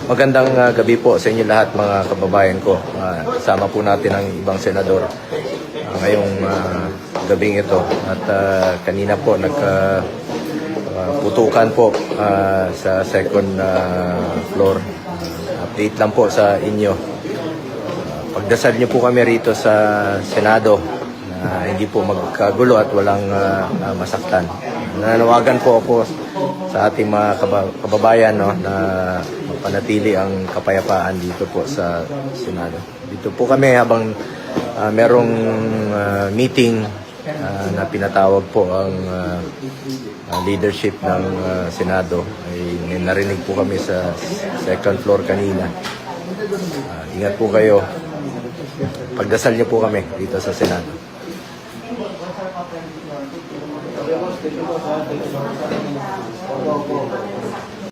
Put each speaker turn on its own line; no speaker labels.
Magandang gabi po sa inyo lahat mga kababayan ko. Sama po natin ang ibang senador ngayong gabing ito. At kanina po putukan po sa second floor. Update lang po sa inyo. Pagdasal niyo po kami rito sa Senado na hindi po magkagulo at walang masaktan. Nananawagan po ako sa ating mga kababayan na mapanatili ang kapayapaan dito po sa Senado. Dito po kami habang merong meeting na pinatawag po ang leadership ng Senado. Ay narinig po kami sa second floor kanina. Ingat po kayo. Pagdasal niyo po kami dito sa Senado.